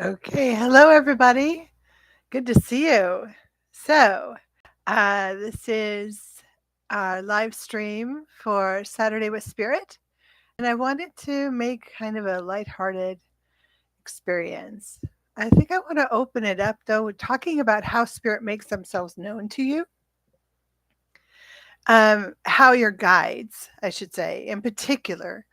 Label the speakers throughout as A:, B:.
A: Okay, hello everybody. Good to see you. So, this is our live stream for Saturday with Spirit, and I wanted to make kind of a lighthearted experience. I think I want to open it up though, with talking about how Spirit makes themselves known to you, how your guides, I should say, in particular,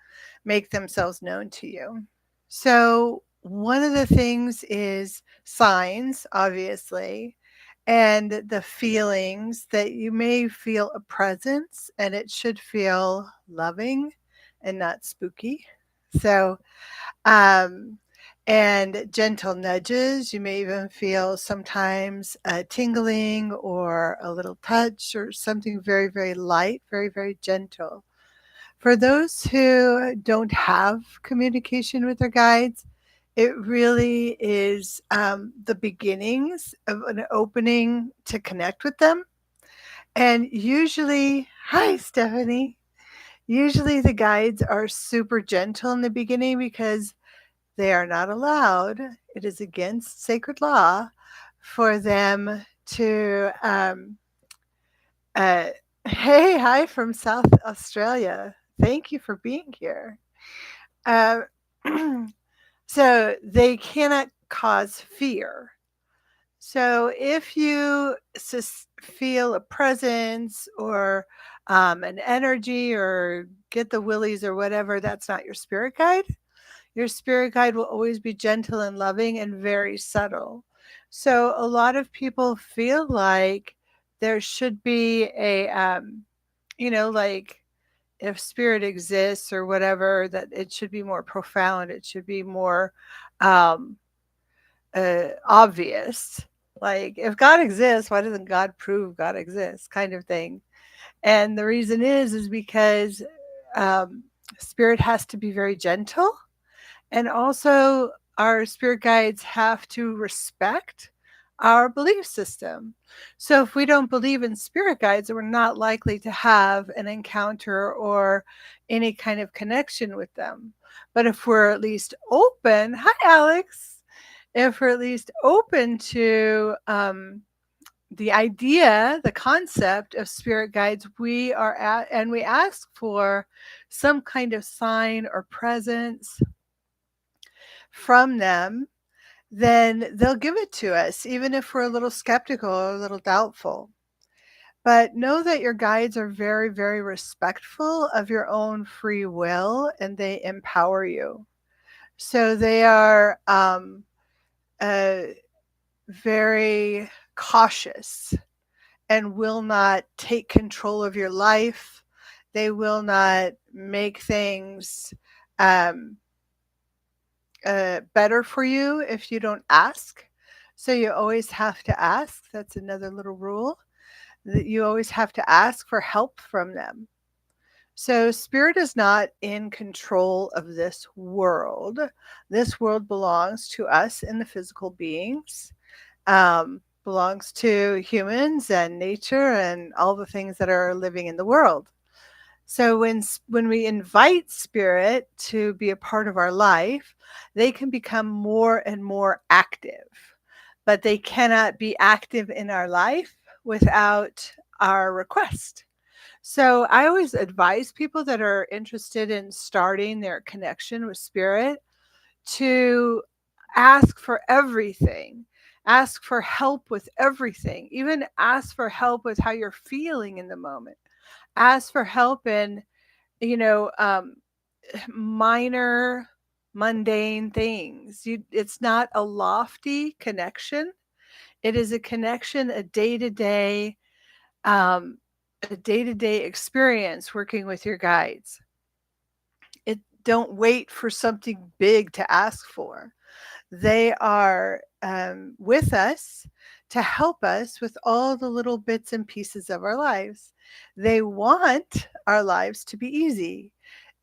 A: make themselves known to you. So, one of the things is signs, obviously, and the feelings that you may feel a presence and it should feel loving and not spooky. So, um, and gentle nudges. You may even feel sometimes a tingling or a little touch or something very, very light, very, very gentle. For those who don't have communication with their guides, it really is the beginnings of an opening to connect with them. And usually, hi, Stephanie. Usually, the guides are super gentle in the beginning because they are not allowed, it is against sacred law for them to uh, hey, hi from South Australia. Thank you for being here. Uh, so they cannot cause fear. So if you feel a presence or an energy or get the willies or whatever, that's not your spirit guide. Your spirit guide will always be gentle and loving and very subtle. So a lot of people feel like there should be a, like if spirit exists or whatever, that it should be more profound. It should be more um, obvious. Like if God exists, why doesn't God prove God exists? Kind of thing. And the reason is because um, spirit has to be very gentle, and also our spirit guides have to respect our belief system. So if we don't believe in spirit guides, we're not likely to have an encounter or any kind of connection with them. But if we're at least open, hi Alex, if we're at least open to the idea, the concept of spirit guides, we are at, and we ask for some kind of sign or presence from them, then they'll give it to us, even if we're a little skeptical or a little doubtful. But know that your guides are very, very respectful of your own free will and they empower you. So they are uh, very cautious and will not take control of your life. They will not make things um, better for you if you don't ask. So you always have to ask. That's another little rule that you always have to ask for help from them. So spirit is not in control of this world. This world belongs to us and the physical beings. Belongs to humans and nature and all the things that are living in the world. So when we invite spirit to be a part of our life, they can become more and more active. But they cannot be active in our life without our request. So I always advise people that are interested in starting their connection with spirit to ask for everything. Ask for help with everything. Even ask for help with how you're feeling in the moment. Ask for help in, you know, minor, mundane things. It's not a lofty connection. It is a connection, um, a day to day experience working with your guides. It don't wait for something big to ask for. They are with us to help us with all the little bits and pieces of our lives. They want our lives to be easy.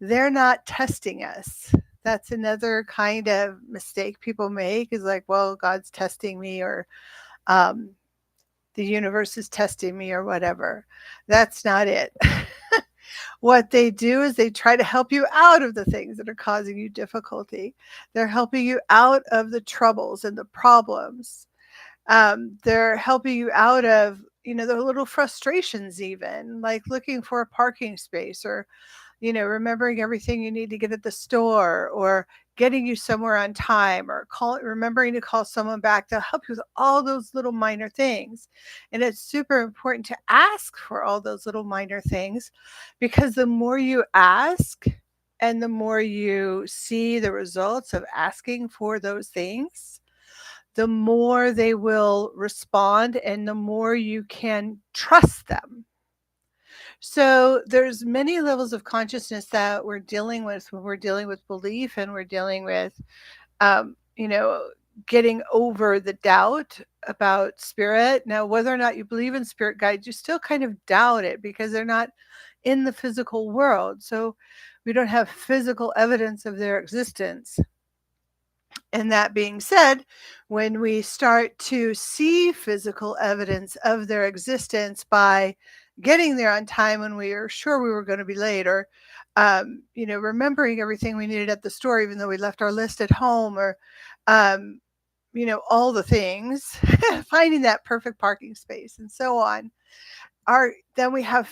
A: They're not testing us. That's another kind of mistake people make is like, well, God's testing me or um, the universe is testing me or whatever. That's not it. What they do is they try to help you out of the things that are causing you difficulty. They're helping you out of the troubles and the problems. They're helping you out of, the little frustrations, even like looking for a parking space, or remembering everything you need to get at the store, or getting you somewhere on time, or remembering to call someone back to help you with all those little minor things. And it's super important to ask for all those little minor things, because the more you ask and the more you see the results of asking for those things, the more they will respond and the more you can trust them. So there's many levels of consciousness that we're dealing with when we're dealing with belief, and we're dealing with, um, you know, getting over the doubt about spirit. Now, whether or not you believe in spirit guides, you still kind of doubt it because they're not in the physical world. So we don't have physical evidence of their existence. And that being said, when we start to see physical evidence of their existence by getting there on time when we are sure we were going to be late, or remembering everything we needed at the store even though we left our list at home, or um, all the things, finding that perfect parking space and so on, are then we have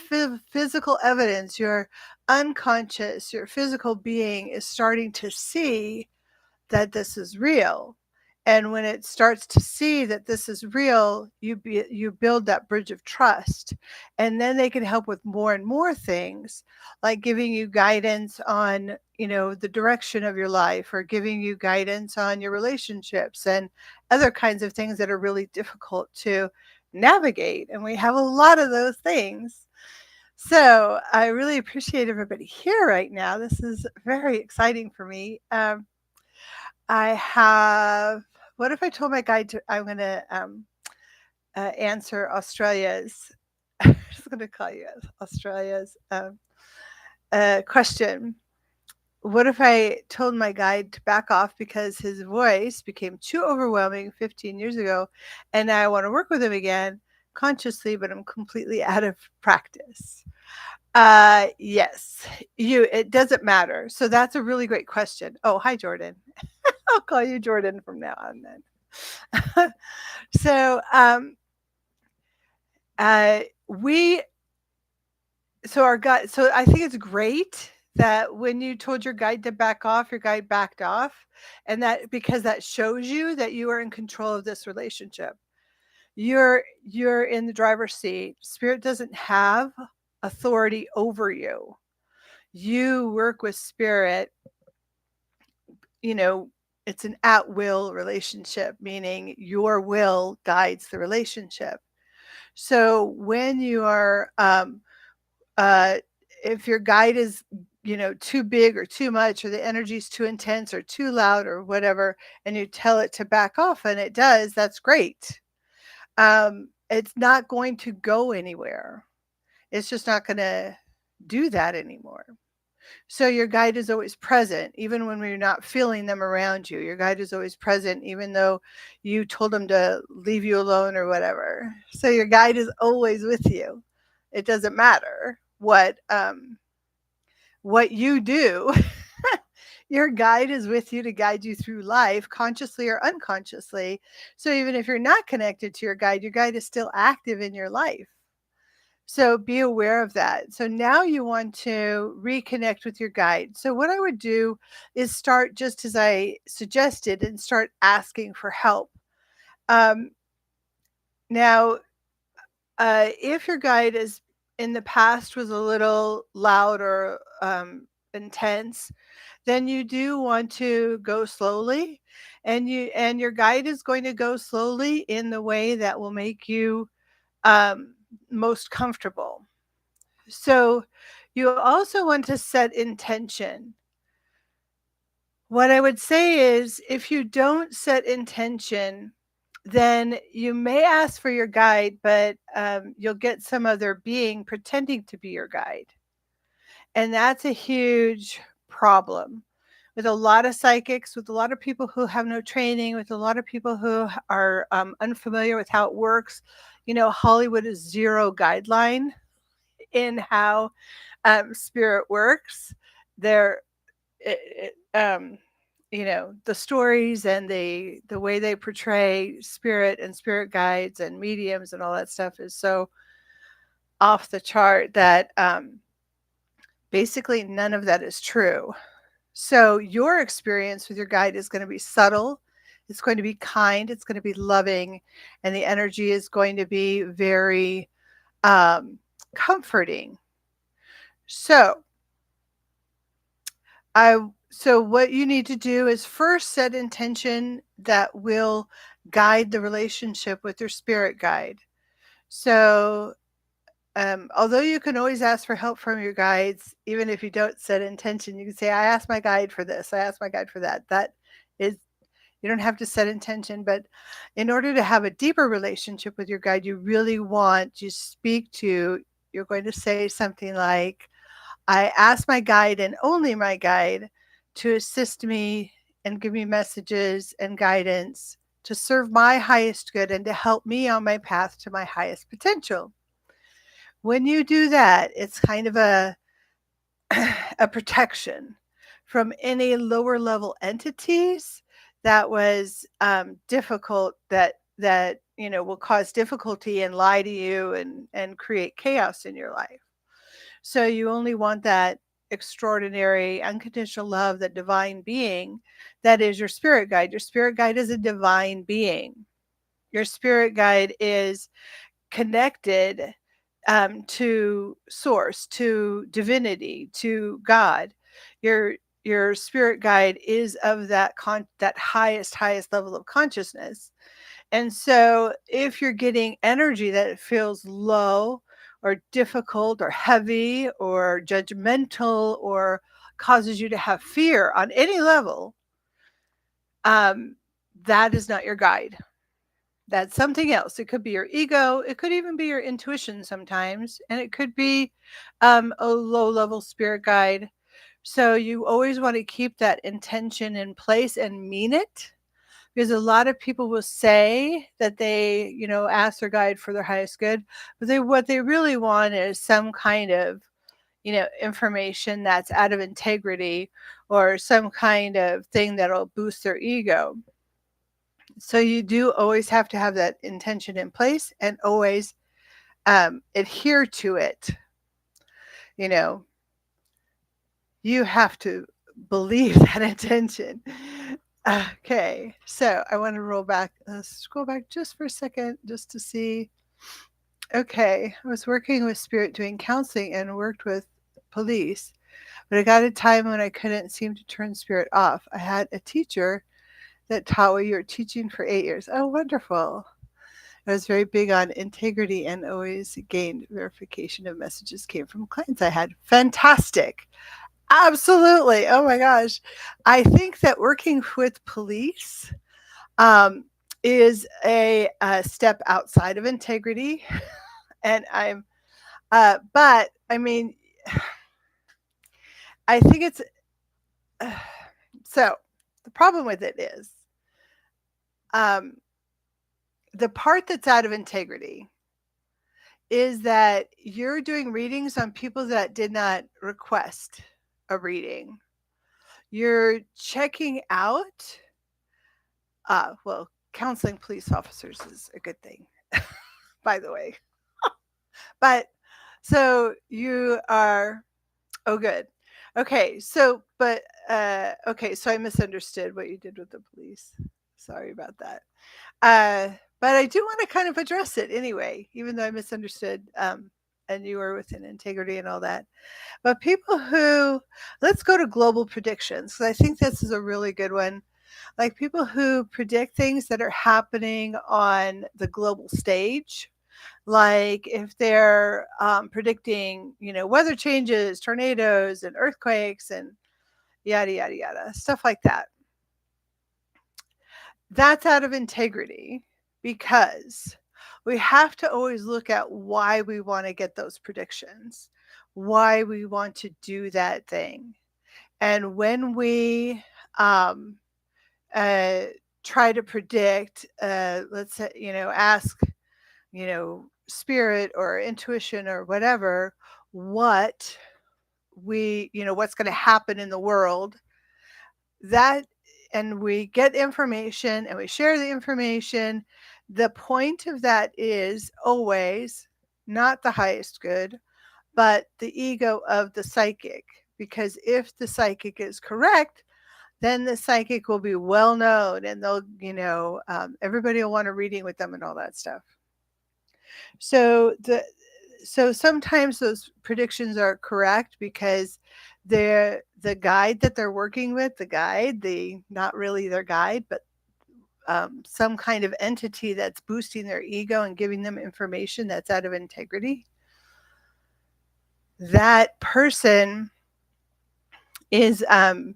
A: physical evidence. Your unconscious, your physical being is starting to see that this is real. And when it starts to see that this is real, you build that bridge of trust. And then they can help with more and more things, like giving you guidance on, the direction of your life, or giving you guidance on your relationships and other kinds of things that are really difficult to navigate. And we have a lot of those things. So I really appreciate everybody here right now. This is very exciting for me. I have. What if I told my guide I'm going to answer Australia's? I'm just going to call you Australia's question. What if I told my guide to back off because his voice became too overwhelming 15 years ago, and now I want to work with him again consciously, but I'm completely out of practice? Yes, it doesn't matter. So that's a really great question. Oh, hi, Jordan. I'll call you Jordan from now on then. so we so our guide, so I think it's great that when you told your guide to back off, your guide backed off, and that because that shows you that you are in control of this relationship. You're in the driver's seat. Spirit doesn't have authority over you. You work with spirit. you know, it's an at will relationship, meaning your will guides the relationship. So when you are, uh, if your guide is, too big or too much, or the energy is too intense or too loud or whatever, and you tell it to back off and it does, that's great. It's not going to go anywhere. It's just not going to do that anymore. So your guide is always present, even when we're not feeling them around you. Your guide is always present, even though you told them to leave you alone or whatever. So your guide is always with you. It doesn't matter what you do. Your guide is with you to guide you through life, consciously or unconsciously. So even if you're not connected to your guide is still active in your life. So be aware of that. So now you want to reconnect with your guide. So what I would do is start just as I suggested and start asking for help. Um, now, if your guide is in the past was a little loud or intense, then you do want to go slowly, and your guide is going to go slowly in the way that will make you um, most comfortable. So you also want to set intention. What I would say is if you don't set intention, then you may ask for your guide, but you'll get some other being pretending to be your guide. And that's a huge problem with a lot of psychics, with a lot of people who have no training, with a lot of people who are unfamiliar with how it works. Hollywood is zero guideline in how spirit works. They're the stories and the way they portray spirit and spirit guides and mediums and all that stuff is so off the chart that basically none of that is true. So your experience with your guide is going to be subtle, it's going to be kind, it's going to be loving, and the energy is going to be very um, comforting. So so what you need to do is first set intention that will guide the relationship with your spirit guide. So although you can always ask for help from your guides, even if you don't set intention, you can say, I asked my guide for this, I asked my guide for that. That is, you don't have to set intention, but in order to have a deeper relationship with your guide, you really want to speak to, you're going to say something like, I ask my guide and only my guide to assist me and give me messages and guidance to serve my highest good and to help me on my path to my highest potential. When you do that, it's kind of a a protection from any lower level entities that was difficult, that will cause difficulty and lie to you and create chaos in your life. So you only want that extraordinary unconditional love, that divine being that is your spirit guide. Your spirit guide is a divine being. Your spirit guide is connected to source, to divinity, to God. Your spirit guide is of that highest level of consciousness. And so if you're getting energy that feels low or difficult or heavy or judgmental or causes you to have fear on any level, um, that is not your guide. That's something else. It could be your ego. It could even be your intuition sometimes. And it could be a low level spirit guide. So you always want to keep that intention in place and mean it, because a lot of people will say that they, ask their guide for their highest good, but what they really want is some kind of, information that's out of integrity or some kind of thing that'll boost their ego. So you do always have to have that intention in place and always adhere to it. You know, you have to believe that intention. Okay, so I want to roll back, scroll back just for a second, just to see. Okay, I was working with spirit doing counseling and worked with police, but I got a time when I couldn't seem to turn spirit off. I had a teacher that taught what you were teaching for 8 years. Oh, wonderful. I was very big on integrity and always gained verification of messages came from clients I had. Fantastic. Absolutely. Oh my gosh. I think that working with police um, is a step outside of integrity. And but I mean, I think it's, so the problem with it is um, the part that's out of integrity is that you're doing readings on people that did not request a reading. You're checking out, well, counseling police officers is a good thing, by the way. But so you are, oh, good. Okay, so, okay, so I misunderstood what you did with the police. Sorry about that. But I do want to kind of address it anyway, even though I misunderstood, and you were within integrity and all that. But people who, let's go to global predictions, because I think this is a really good one. Like people who predict things that are happening on the global stage, like if they're predicting, weather changes, tornadoes, and earthquakes, and yada, yada, yada, stuff like that. That's out of integrity, because we have to always look at why we want to get those predictions, why we want to do that thing. And when we um, uh, try to predict, let's say, ask, spirit or intuition or whatever, what what's going to happen in the world, that and we get information and we share the information. The point of that is always not the highest good, but the ego of the psychic. Because if the psychic is correct, then the psychic will be well known, and they'll, everybody will want a reading with them and all that stuff. So so sometimes those predictions are correct because they're the guide that they're working with, the not really their guide, but some kind of entity that's boosting their ego and giving them information that's out of integrity. That person is or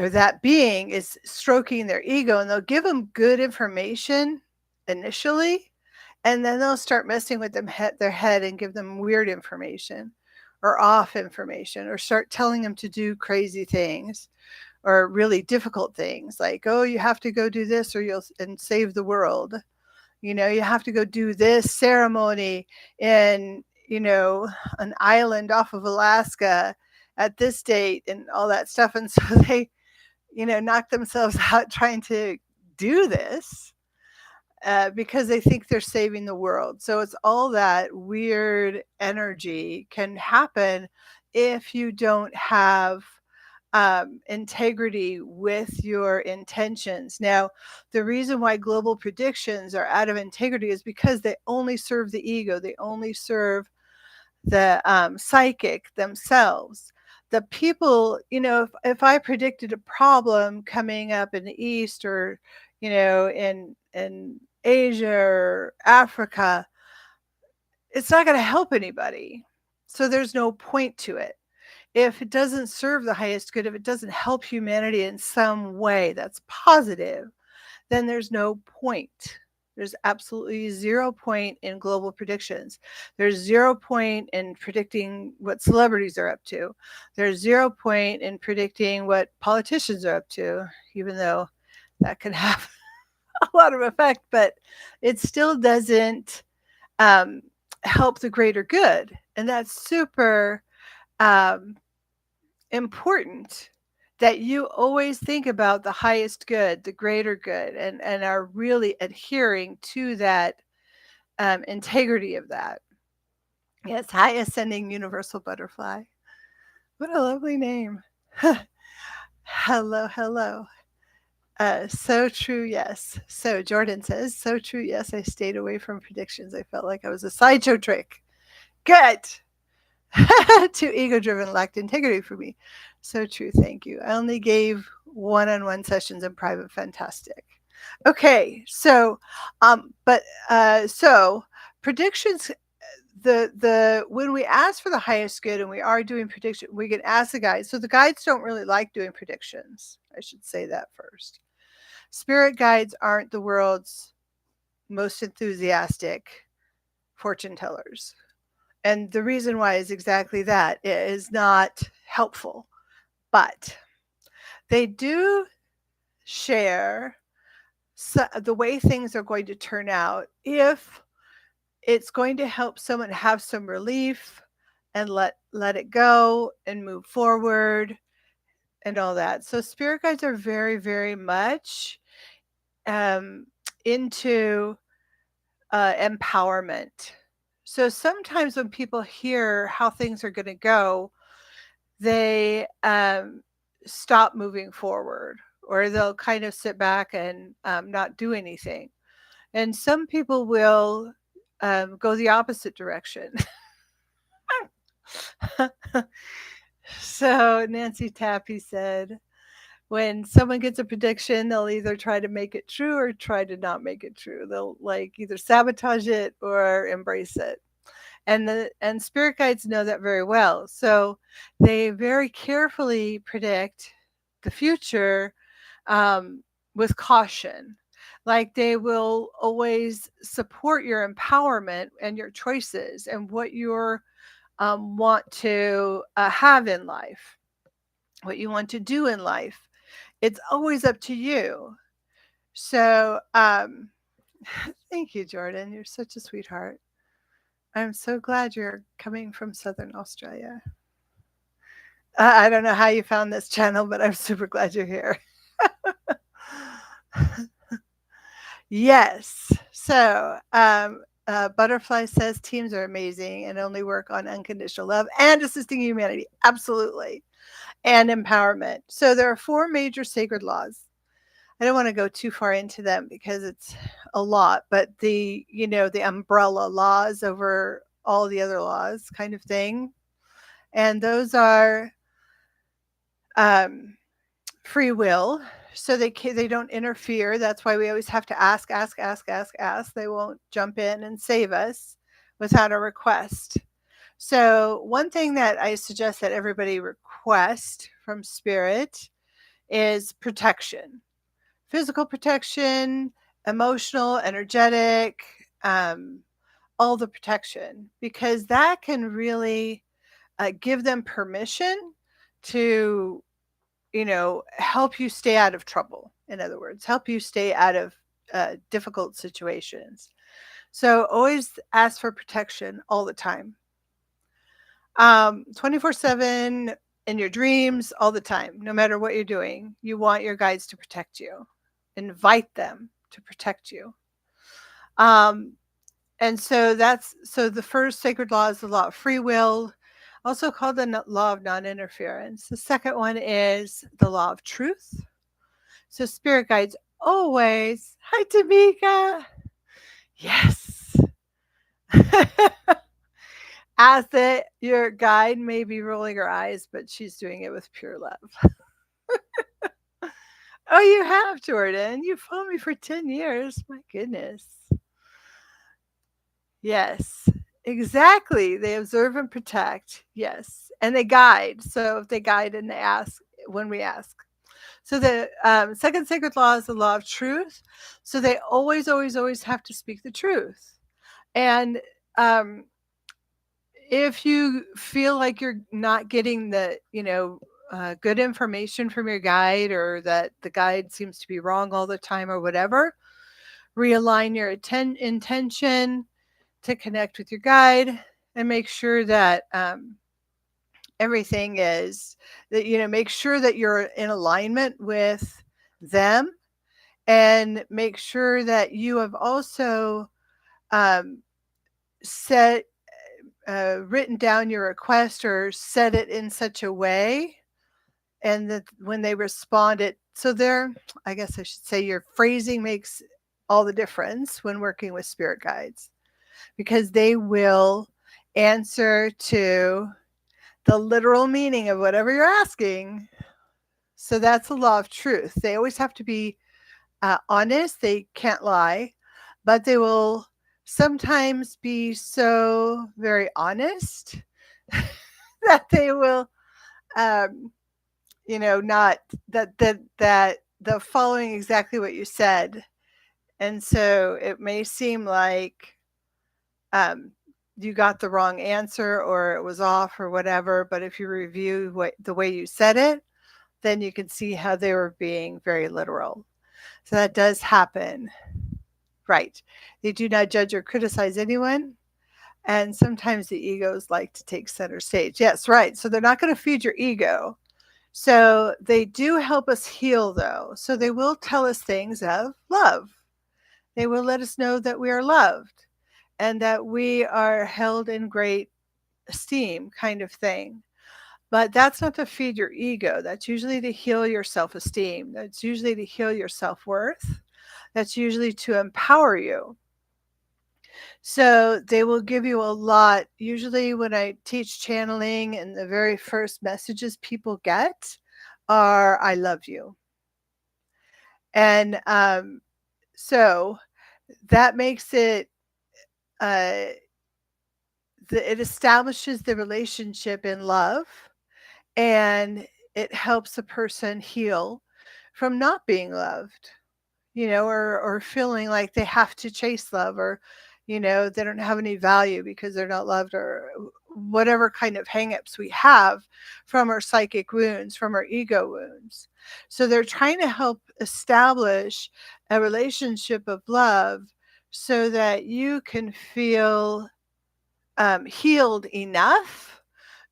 A: that being is stroking their ego, and they'll give them good information initially, and then they'll start messing with their head and give them weird information or off information, or start telling them to do crazy things or really difficult things, like, oh, you have to go do this or you'll and save the world. You have to go do this ceremony in an island off of Alaska at this date and all that stuff. And so they knock themselves out trying to do this because they think they're saving the world. So it's all that weird energy can happen if you don't have integrity with your intentions. Now, the reason why global predictions are out of integrity is because they only serve the ego, they only serve the psychic themselves. The people, if I predicted a problem coming up in the East, or in Asia or Africa, it's not going to help anybody. So there's no point to it. If it doesn't serve the highest good, if it doesn't help humanity in some way that's positive, then there's no point. There's absolutely 0 point in global predictions. There's 0 point in predicting what celebrities are up to. There's 0 point in predicting what politicians are up to, even though that can have a lot of effect, but it still doesn't help the greater good. And that's super important, that you always think about the highest good, the greater good, and are really adhering to that integrity of that. Yes, high ascending universal butterfly. What a lovely name. Hello, hello. So true, yes. So Jordan says, so true, yes. I stayed away from predictions. I felt like I was a sideshow trick. Good. Too ego driven, lacked integrity for me. So true. Thank you. I only gave one-on-one sessions in private. Fantastic. Okay. So, so predictions, the when we ask for the highest good and we are doing prediction, we can ask the guides. So the guides don't really like doing predictions. I should say that first. Spirit guides aren't the world's most enthusiastic fortune tellers. And the reason why is exactly that. It is not helpful. But they do share the way things are going to turn out if it's going to help someone have some relief and let it go and move forward and all that. So spirit guides are very, very much into empowerment. So sometimes when people hear how things are going to go, they stop moving forward, or they'll kind of sit back and not do anything. And some people will go the opposite direction. So Nancy Tappy said, when someone gets a prediction, they'll either try to make it true or try to not make it true. They'll like either sabotage it or embrace it. And spirit guides know that very well. So they very carefully predict the future with caution. Like they will always support your empowerment and your choices and what you want to have in life, what you want to do in life. It's always up to you. So thank you, Jordan. You're such a sweetheart. I'm so glad you're coming from Southern Australia. I don't know how you found this channel, but I'm super glad you're here. Yes. So, Butterfly says teams are amazing and only work on unconditional love and assisting humanity. Absolutely. And empowerment. So, there are four major sacred laws. I don't want to go too far into them because it's a lot, but the umbrella laws over all the other laws kind of thing. And those are um, free will. So they don't interfere. That's why we always have to ask, ask, ask, ask, ask. They won't jump in and save us without a request. So one thing that I suggest that everybody request from spirit is protection, physical protection, emotional, energetic, um, all the protection, because that can really give them permission to help you stay out of trouble. In other words, help you stay out of difficult situations. So always ask for protection all the time. 24/7 in your dreams, all the time, no matter what you're doing, you want your guides to protect you. Invite them to protect you. Um, and so the first sacred law is the law of free will, also called the law of non-interference. The second one is the law of truth. So spirit guides always. Hi, Tamika. Yes. As that your guide may be rolling her eyes, but she's doing it with pure love. Oh, you have, Jordan. You followed me for 10 years. My goodness. Yes, exactly. They observe and protect. Yes. And they guide. So if they guide and they ask when we ask. So the second sacred law is the law of truth. So they always, always, always have to speak the truth. And um, if you feel like you're not getting the, good information from your guide, or that the guide seems to be wrong all the time or whatever, realign your intention to connect with your guide and make sure that everything is that, make sure that you're in alignment with them, and make sure that you have also um, set written down your request or set it in such a way, and that when they respond it, so I guess I should say your phrasing makes all the difference when working with spirit guides, because they will answer to the literal meaning of whatever you're asking. So that's the law of truth. They always have to be honest. They can't lie, but they will sometimes be so very honest that they will, um, not that the following exactly what you said. And so it may seem like um, you got the wrong answer or it was off or whatever, but if you review the way you said it, then you can see how they were being very literal. So that does happen. Right. They do not judge or criticize anyone. And sometimes the egos like to take center stage. Yes, right. So they're not going to feed your ego. So they do help us heal, though. So they will tell us things of love. They will let us know that we are loved and that we are held in great esteem, kind of thing. But that's not to feed your ego. That's usually to heal your self esteem. That's usually to heal your self worth. That's usually to empower you. So they will give you a lot. Usually, when I teach channeling, and the very first messages people get are, I love you. And so that makes it, uh, it establishes the relationship in love, and it helps a person heal from not being loved, or feeling like they have to chase love, or, they don't have any value because they're not loved, or whatever kind of hangups we have from our psychic wounds, from our ego wounds. So they're trying to help establish a relationship of love so that you can feel healed enough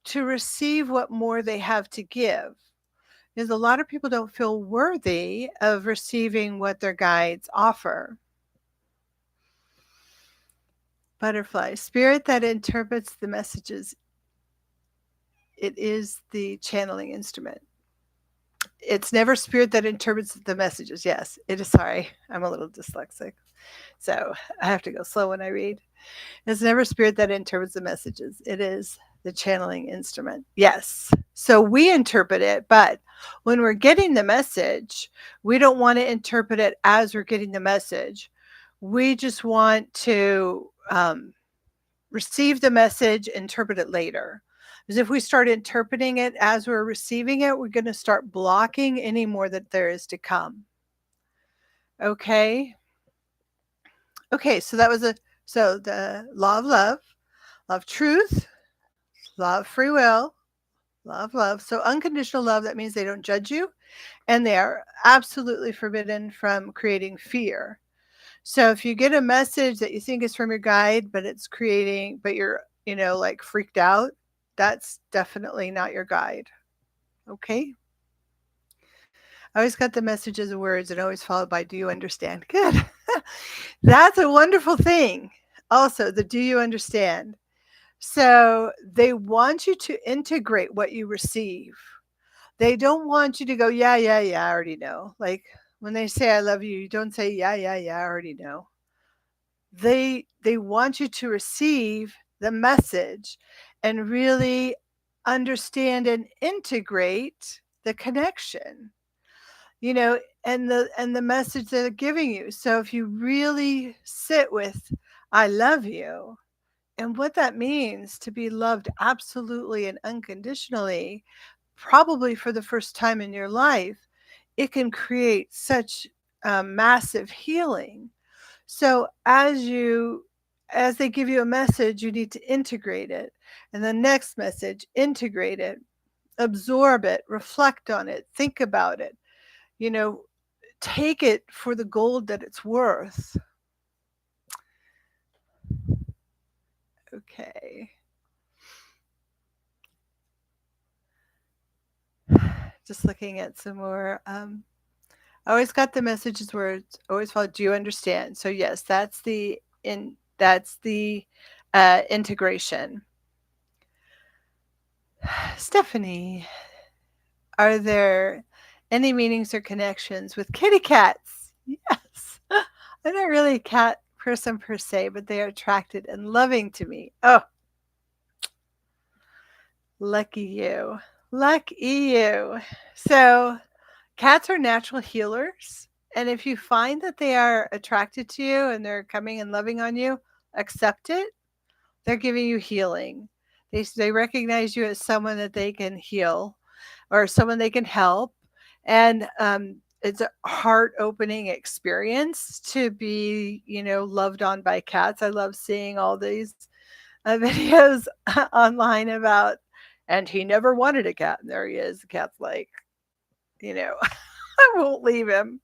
A: to receive what more they have to give. Because a lot of people don't feel worthy of receiving what their guides offer. Butterfly, spirit that interprets the messages. It is the channeling instrument. It's never spirit that interprets the messages. Yes, it is. Sorry, I'm a little dyslexic, so I have to go slow when I read. It's never spirit that interprets the messages. It is the channeling instrument. Yes. So we interpret it, but when we're getting the message, we don't want to interpret it as we're getting the message. We just want to receive the message, interpret it later. Because if we start interpreting it as we're receiving it, we're going to start blocking any more that there is to come. Okay. Okay. So that was the law of love, truth, love, free will, love. So unconditional love, that means they don't judge you and they are absolutely forbidden from creating fear. So if you get a message that you think is from your guide, but you're, like freaked out, that's definitely not your guide. Okay. I always got the message as words and always followed by, do you understand? Good. That's a wonderful thing. Also, the do you understand? So they want you to integrate what you receive. They don't want you to go, yeah, I already know. Like when they say I love you, you don't say, yeah, I already know. They want you to receive the message and really understand and integrate the connection, and the message they're giving you. So if you really sit with I love you and what that means to be loved absolutely and unconditionally, probably for the first time in your life, it can create such massive healing. So as they give you a message, you need to integrate it. And the next message, integrate it, absorb it, reflect on it, think about it, you know, take it for the gold that it's worth. Okay. Just looking at some more. I always got the messages where it's always followed. Do you understand? So yes, that's the integration. Stephanie, are there any meanings or connections with kitty cats? Yes. I'm not really a cat person per se, but they are attracted and loving to me. Oh, lucky you. Lucky you. So, cats are natural healers. And if you find that they are attracted to you and they're coming and loving on you, accept it. They're giving you healing. They recognize you as someone that they can heal or someone they can help. And it's a heart opening experience to be, loved on by cats. I love seeing all these videos online about, and he never wanted a cat. And there he is. The cat's like, I won't leave him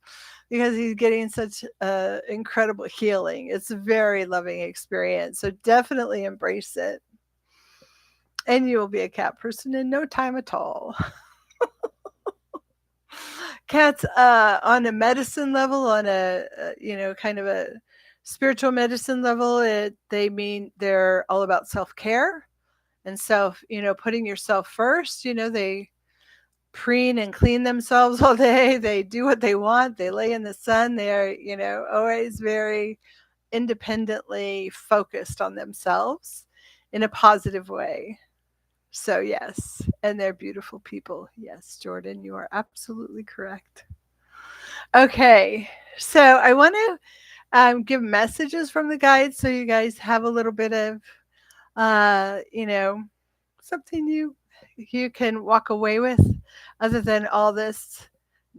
A: because he's getting such incredible healing. It's a very loving experience. So definitely embrace it. And you will be a cat person in no time at all. Cats on a medicine level, on kind of a spiritual medicine level, they mean they're all about self-care and putting yourself first. They preen and clean themselves all day. They do what they want. They lay in the sun. They're, always very independently focused on themselves in a positive way. So, yes, and they're beautiful people. Yes, Jordan, you are absolutely correct. Okay, so I want to give messages from the guides so you guys have a little bit of, something you can walk away with other than all this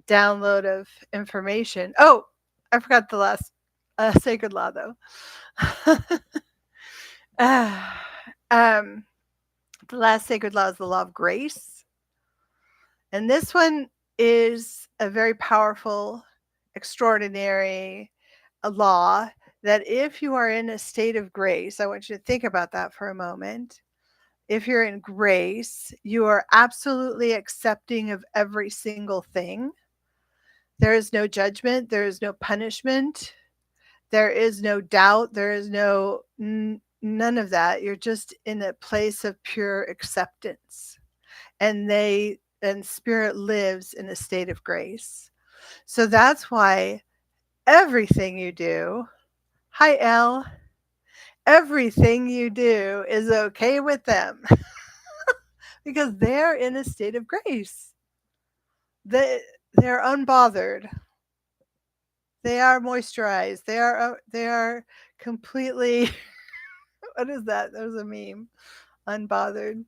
A: download of information. Oh, I forgot the last sacred law, though. The last sacred law is the law of grace. And this one is a very powerful, extraordinary law that if you are in a state of grace, I want you to think about that for a moment. If you're in grace, you are absolutely accepting of every single thing. There is no judgment, there is no punishment, there is no doubt, there is none of that. You're just in a place of pure acceptance. And spirit lives in a state of grace. So that's why everything you do, hi Elle, everything you do is okay with them because they're in a state of grace. They they're unbothered. They are moisturized. They are completely what is that? There's a meme. Unbothered.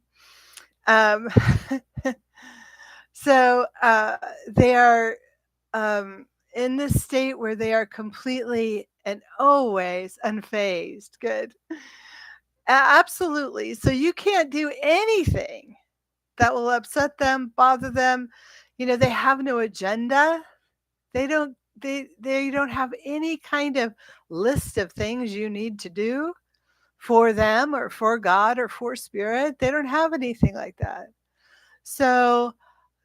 A: Um, so they are in this state where they are completely and always unfazed. Good. Absolutely. So you can't do anything that will upset them, bother them. They have no agenda. They don't have any kind of list of things you need to do for them or for God or for spirit. They don't have anything like that. So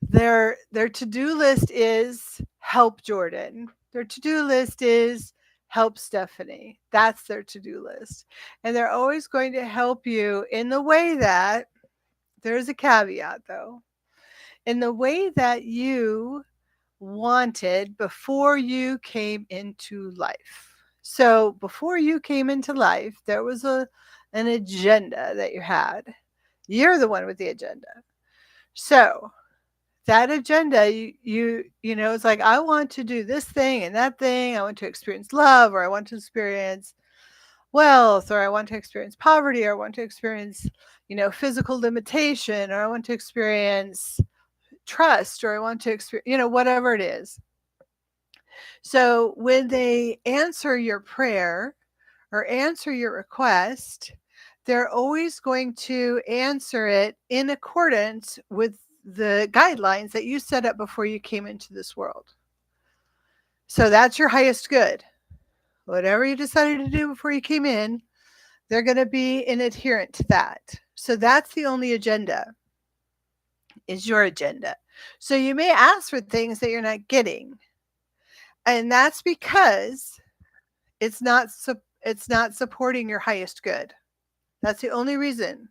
A: their to-do list is help Jordan. Their to-do list is help Stephanie. That's their to-do list. And they're always going to help you in the way that there's a caveat though. In the way that you wanted before you came into life. So before you came into life, there was an agenda that you had. You're the one with the agenda. So that agenda, it's like, I want to do this thing and that thing. I want to experience love, or I want to experience wealth, or I want to experience poverty, or I want to experience, physical limitation, or I want to experience trust, or I want to experience, whatever it is. So when they answer your prayer or answer your request, they're always going to answer it in accordance with the guidelines that you set up before you came into this world. So that's your highest good. Whatever you decided to do before you came in, they're going to be an adherent to that. So that's the only agenda, is your agenda. So you may ask for things that you're not getting. And that's because it's not supporting your highest good. That's the only reason.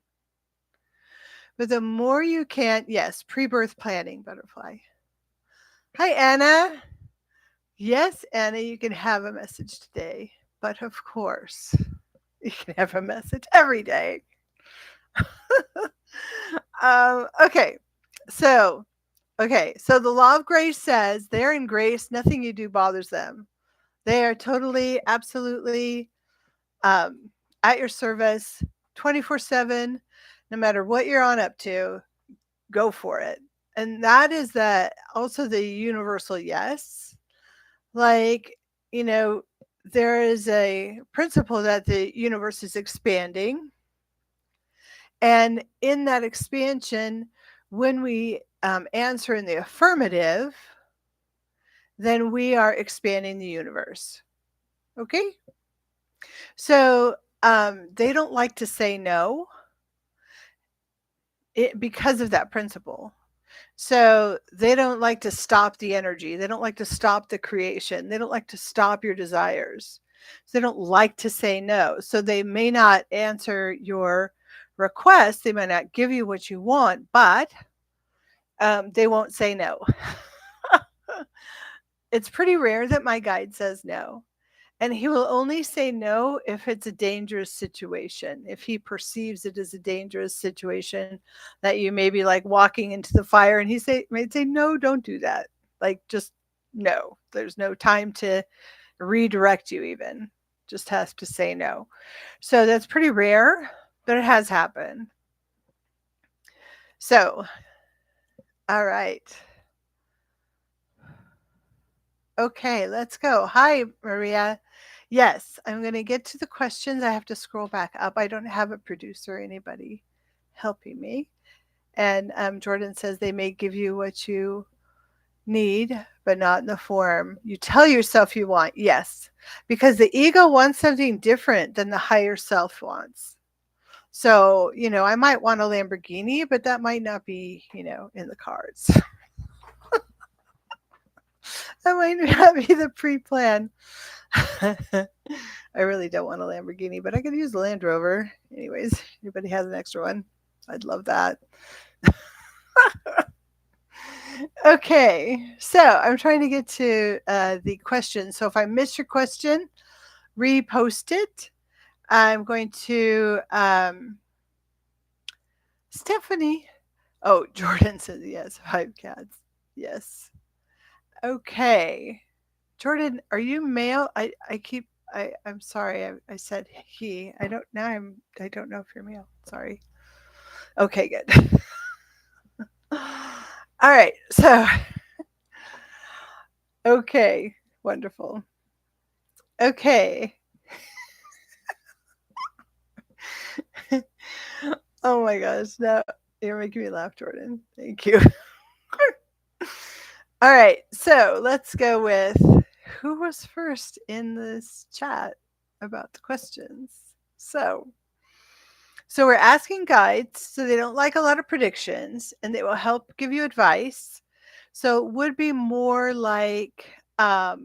A: But the more you can, yes, pre-birth planning, butterfly. Hi, Anna. Yes, Anna, you can have a message today. But of course, you can have a message every day. Okay, so the law of grace says they're in grace. Nothing you do bothers them. They are totally, absolutely at your service 24/7. No matter what you're on up to, go for it. And that is also the universal yes. Like, there is a principle that the universe is expanding. And in that expansion, when we answer in the affirmative, then we are expanding the universe. Okay? So they don't like to say no because of that principle. So they don't like to stop the energy. They don't like to stop the creation. They don't like to stop your desires. So they don't like to say no. So they may not answer your request. They might not give you what you want, but they won't say no. It's pretty rare that my guide says no. And he will only say no if it's a dangerous situation. If he perceives it as a dangerous situation, that you may be like walking into the fire, and may say, no, don't do that. Like, just no. There's no time to redirect you even. Just has to say no. So that's pretty rare, but it has happened. So, all right. Okay, let's go. Hi, Maria. Yes, I'm going to get to the questions. I have to scroll back up. I don't have a producer or anybody helping me. And Jordan says they may give you what you need, but not in the form you tell yourself you want. Yes, because the ego wants something different than the higher self wants. So, I might want a Lamborghini, but that might not be, in the cards. That might not be the pre plan. I really don't want a Lamborghini, but I could use a Land Rover. Anyways, anybody has an extra one? I'd love that. Okay, so I'm trying to get to the question. So if I miss your question, repost it. I'm going to Stephanie. Oh, Jordan says yes. 5 cats. Yes. Okay. Jordan, are you male? I'm sorry. I said he. I don't know if you're male. Sorry. Okay, good. All right. So, okay. Wonderful. Okay. Oh my gosh. No, you're making me laugh, Jordan. Thank you. All right. So, let's go with who was first in this chat about the questions. So we're asking guides, so they don't like a lot of predictions and they will help give you advice. So it would be more like Jordan,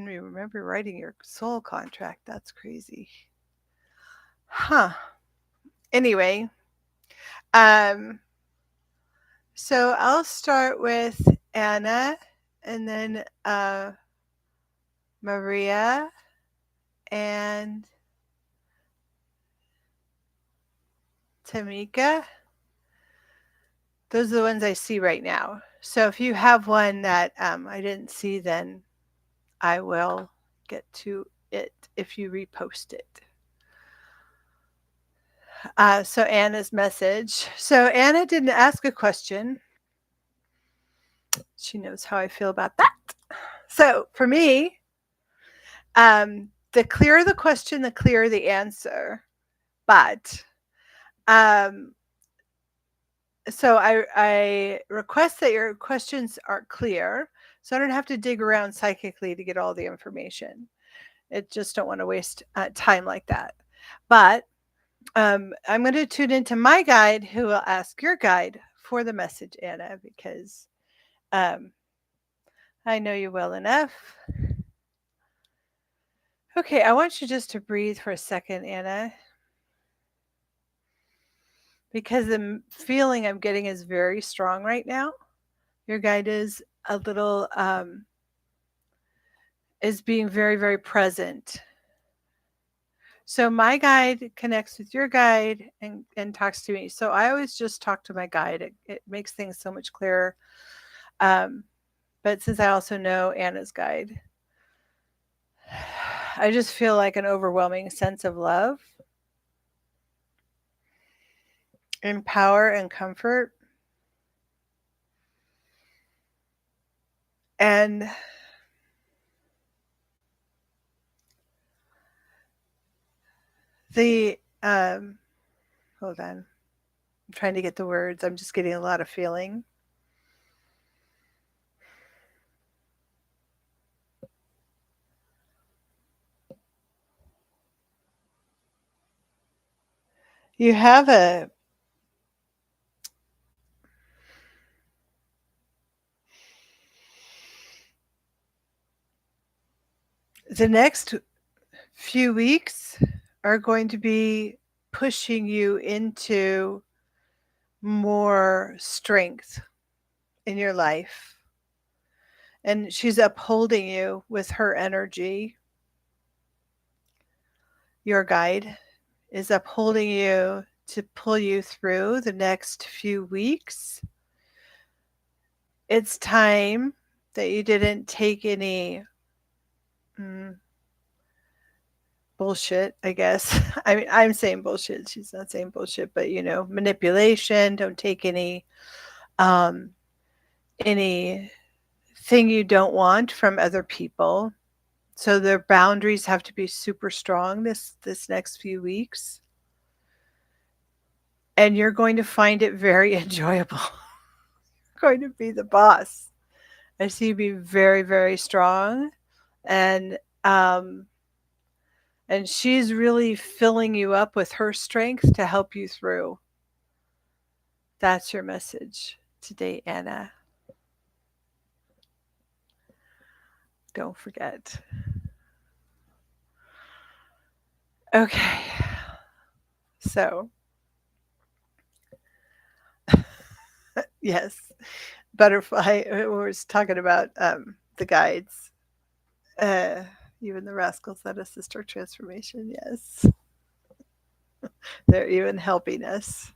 A: we remember writing your soul contract. That's crazy. Huh. Anyway, um so I'll start with Anna and then Maria and Tamika. Those are the ones I see right now. So if you have one that I didn't see, then I will get to it if you repost it. So Anna's message. So Anna didn't ask a question. She knows how I feel about that. So for me, the clearer the question, the clearer the answer. But so I request that your questions are clear, so I don't have to dig around psychically to get all the information. I just don't want to waste time like that. But I'm going to tune into my guide, who will ask your guide for the message, Anna, because I know you well enough. Okay, I want you just to breathe for a second, Anna, because the feeling I'm getting is very strong right now. Your guide is a little, is being very, very present. So my guide connects with your guide and talks to me. So I always just talk to my guide. It makes things so much clearer. But since I also know Anna's guide, I just feel like an overwhelming sense of love and power and comfort. And the, hold on. I'm trying to get the words. I'm just getting a lot of feeling. You have the next few weeks are going to be pushing you into more strength in your life. And she's upholding you with her energy. Your guide is upholding you to pull you through the next few weeks. It's time that you didn't take any bullshit, I guess. I mean, I'm saying bullshit. She's not saying bullshit, but manipulation. Don't take anything you don't want from other people. So their boundaries have to be super strong this next few weeks. And you're going to find it very enjoyable. going to be the boss. I see you be very, very strong, and um, and she's really filling you up with her strength to help you through. That's your message today, Anna. Don't forget. Okay, so yes, butterfly. We were talking about the guides. Uh, even the rascals that assist our transformation. Yes, they're even helping us,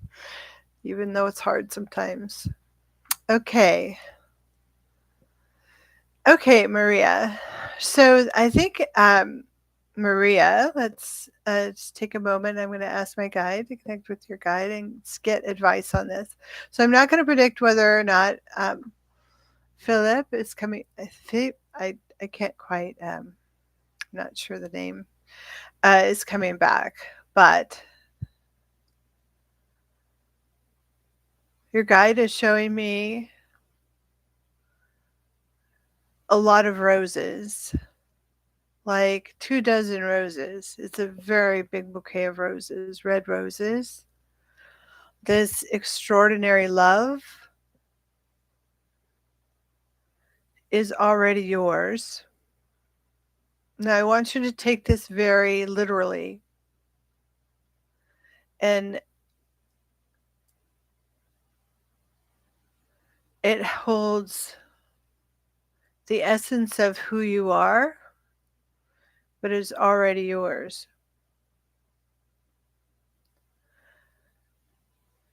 A: even though it's hard sometimes. Okay. Okay, Maria. So I think, Maria, let's just take a moment. I'm going to ask my guide to connect with your guide and get advice on this. So I'm not going to predict whether or not Philip is coming. I can't quite. Not sure the name is coming back, but your guide is showing me a lot of roses, like 2 dozen roses. It's a very big bouquet of roses, red roses. This extraordinary love is already yours. Now, I want you to take this very literally, and it holds the essence of who you are, but is already yours.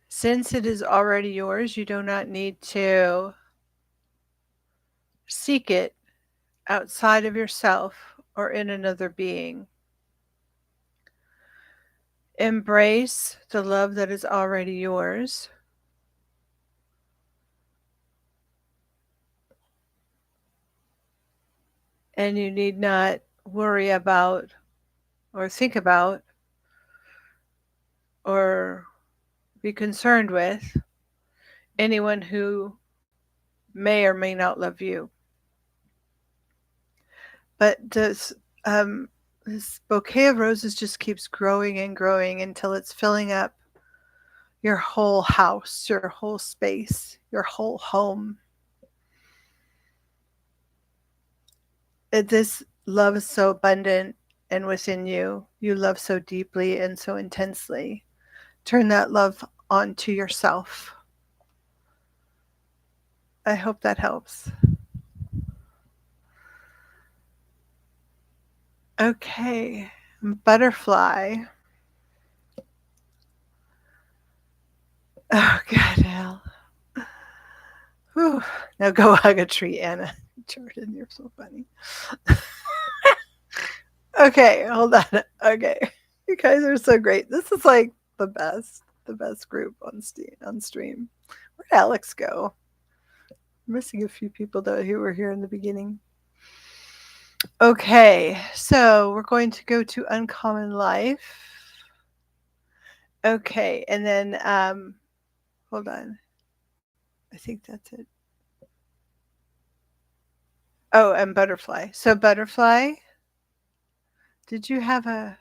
A: Since it is already yours, you do not need to seek it outside of yourself or in another being. Embrace the love that is already yours. And you need not worry about or think about or be concerned with anyone who may or may not love you. But this bouquet of roses just keeps growing and growing until it's filling up your whole house, your whole space, your whole home. This love is so abundant and within you. You love so deeply and so intensely. Turn that love onto yourself. I hope that helps. Okay, butterfly. Oh, good hell. Whew. Now go hug a tree, Anna. Jordan, you're so funny. Okay, hold on. Okay. You guys are so great. This is like the best group on stream. Where'd Alex go? I'm missing a few people though who were here in the beginning. Okay, so we're going to go to Uncommon Life. Okay, and then hold on. I think that's it. Oh, and Butterfly. So Butterfly, did you have a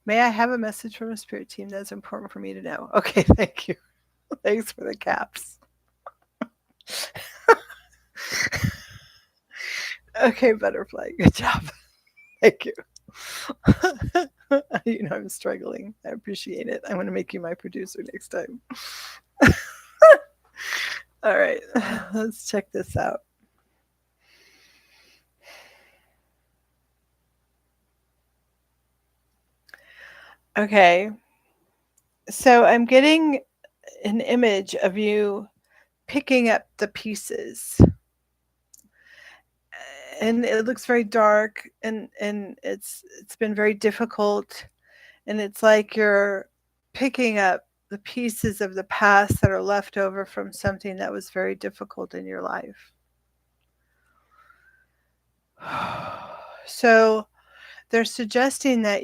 A: may I have a message from a spirit team that's important for me to know? Okay, thank you. Thanks for the caps. Okay, Butterfly, good job. Thank you. You know, I'm struggling. I appreciate it. I'm going to make you my producer next time. All right, let's check this out. Okay, so I'm getting an image of you picking up the pieces. And it looks very dark, and it's been very difficult, and it's like you're picking up the pieces of the past that are left over from something that was very difficult in your life. So they're suggesting that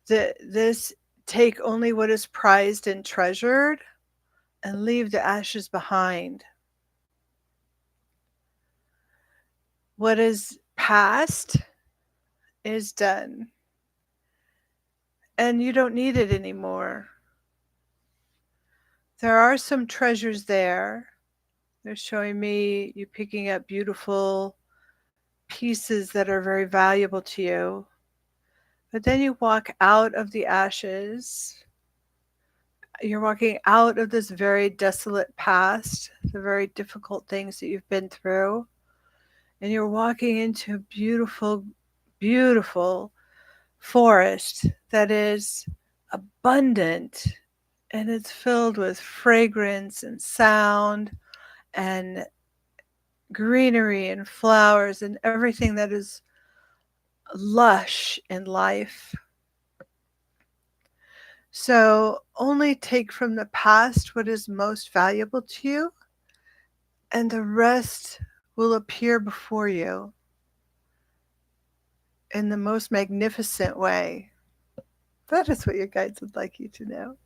A: this take only what is prized and treasured and leave the ashes behind. What is past is done, and you don't need it anymore. There are some treasures there. They're showing me you picking up beautiful pieces that are very valuable to you. But then you walk out of the ashes. You're walking out of this very desolate past, the very difficult things that you've been through. And you're walking into a beautiful, beautiful forest that is abundant, and it's filled with fragrance and sound and greenery and flowers and everything that is lush in life. So only take from the past what is most valuable to you, and the rest will appear before you in the most magnificent way. That is what your guides would like you to know.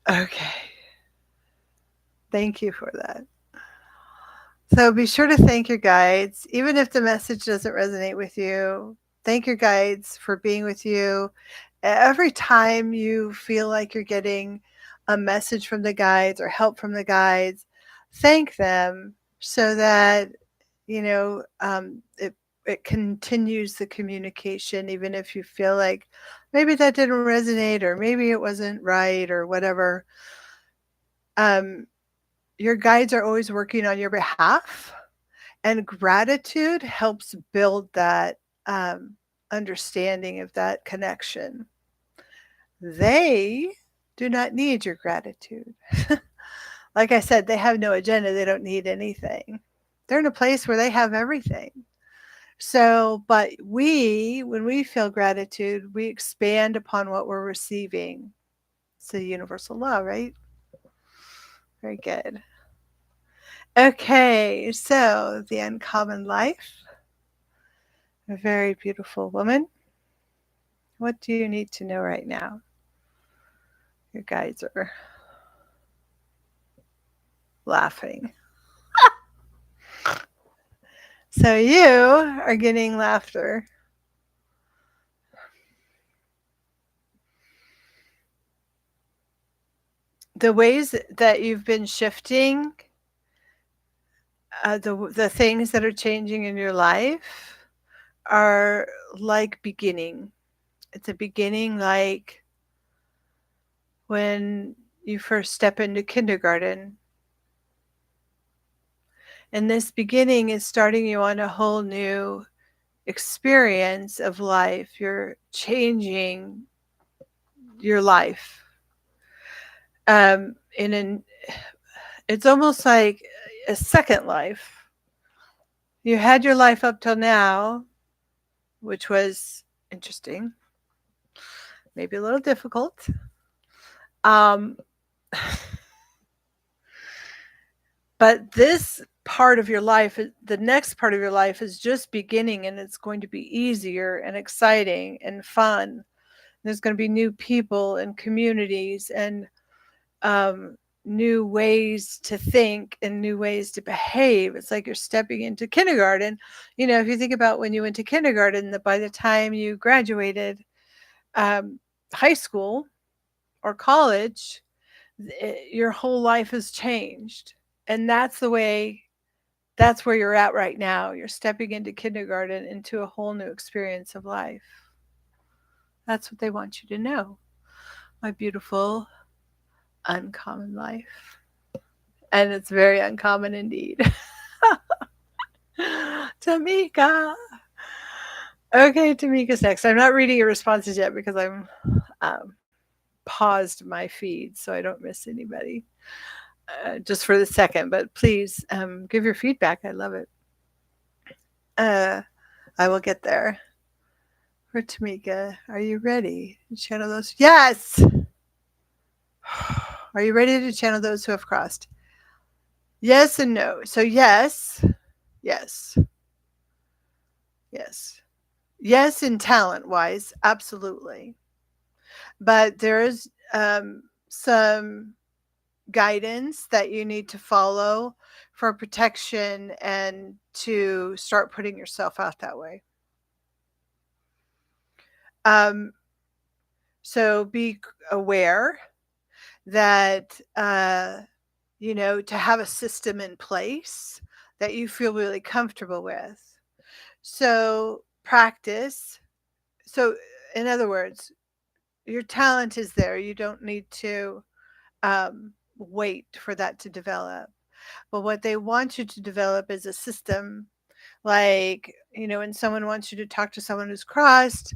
A: Okay. Thank you for that. So be sure to thank your guides, even if the message doesn't resonate with you. Thank your guides for being with you. Every time you feel like you're getting a message from the guides or help from the guides, thank them so that it continues the communication, even if you feel like maybe that didn't resonate or maybe it wasn't right or whatever. Your guides are always working on your behalf, and gratitude helps build that understanding of that connection. They do not need your gratitude. Like I said, they have no agenda. They don't need anything. They're in a place where they have everything. So, but when we feel gratitude, we expand upon what we're receiving. It's a universal law, right? Very good. Okay, so the uncommon life, a very beautiful woman. What do you need to know right now? Your guides are laughing. So you are getting laughter. The ways that you've been shifting, the things that are changing in your life are like beginning. It's a beginning like when you first step into kindergarten. And this beginning is starting you on a whole new experience of life. You're changing your life. It's almost like a second life. You had your life up till now, which was interesting, maybe a little difficult. But this part of your life, the next part of your life is just beginning, and it's going to be easier and exciting and fun. There's going to be new people and communities and new ways to think and new ways to behave. It's like you're stepping into kindergarten. If you think about when you went to kindergarten, that by the time you graduated high school or college, your whole life has changed. And that's where you're at right now. You're stepping into kindergarten, into a whole new experience of life. That's what they want you to know, my beautiful, uncommon life. And it's very uncommon indeed. Tamika. Okay, Tamika's next. I'm not reading your responses yet because I'm paused my feed so I don't miss anybody. Just for the second, but please give your feedback. I love it. I will get there. For Tamika, are you ready to channel those? Yes! Are you ready to channel those who have crossed? Yes and no. So yes, Yes. Yes. Yes, in talent wise, absolutely. But there is some guidance that you need to follow for protection and to start putting yourself out that way. Um, so be aware that, to have a system in place that you feel really comfortable with. So practice. So, in other words, your talent is there. You don't need to wait for that to develop. But what they want you to develop is a system. Like, when someone wants you to talk to someone who's crossed,